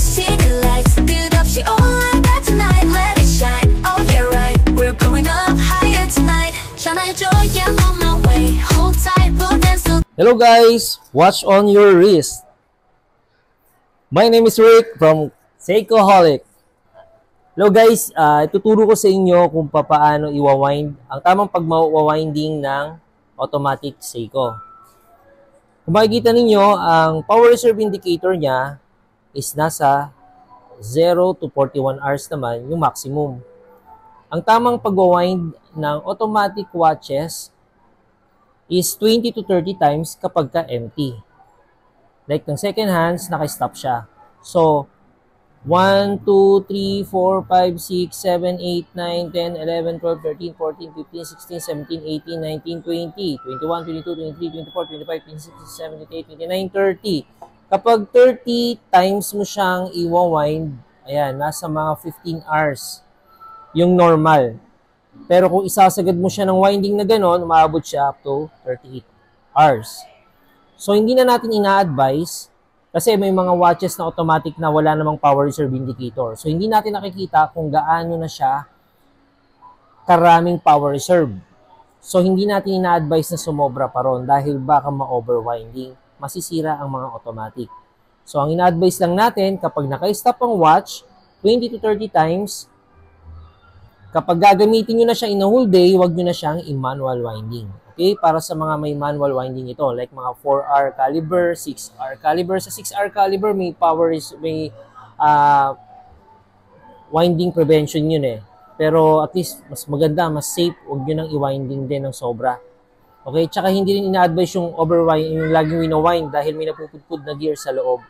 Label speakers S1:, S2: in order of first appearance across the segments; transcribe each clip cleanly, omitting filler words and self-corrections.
S1: She collects, build up, she all like that tonight. Let it shine, oh yeah right. We're going up higher tonight. Shana joy, yeah, I'm on my way. Hold tight, we'll dance till.
S2: Hello guys, watch on your wrist. My name is Rick from Seikoholic. Hello guys, ituturo ko sa inyo kung paano iwawind ang tamang pagmawawinding ng automatic Seiko. Kung makikita ninyo, ang power reserve indicator niya is nasa 0 to 41 hours naman yung maximum. Ang tamang pagwawind ng automatic watches is 20 to 30 times kapag ka empty. Like ng second hands, naka-stop siya. So, 1, 2, 3, 4, 5, 6, 7, 8, 9, 10, 11, 12, 13, 14, 15, 16, 17, 18, 19, 20, 21, 22, 23, 24, 25, 26, 27, 28, 29, 30. Kapag 30 times mo siyang i-wind, ayan, nasa mga 15 hours yung normal. Pero kung isasagad mo siya ng winding na gano'n, umaabot siya up to 38 hours. So, hindi na natin ina-advise kasi may mga watches na automatic na wala namang power reserve indicator. So, hindi natin nakikita kung gaano na siya karaming power reserve. So, hindi natin ina-advise na sumobra pa ron dahil baka ma-overwinding. Masisira ang mga automatic. So, ang ina-advise lang natin kapag naka-stop ang watch, 20 to 30 times, kapag gagamitin nyo na siya in a whole day, huwag nyo na siyang i-manual winding. Okay? Para sa mga may manual winding ito, like mga 4R caliber, 6R caliber. Sa 6R caliber, may winding prevention yun eh. Pero at least, mas maganda, mas safe, huwag nyo nang i-winding din ng sobra. Okay? Tsaka hindi rin ina-advise yung overwind, yung laging wino-wind dahil may napupudpud na gear sa loob.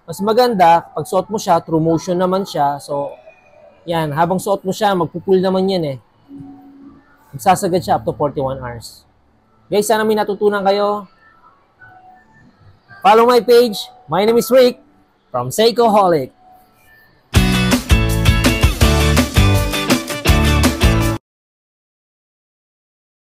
S2: Mas maganda, pag suot mo siya, true motion naman siya. So, yan, habang suot mo siya, magpupull naman yan eh. Magsasagad siya up to 41 hours. Guys, sana may natutunan kayo. Follow my page. My name is Rick from Seikoholic.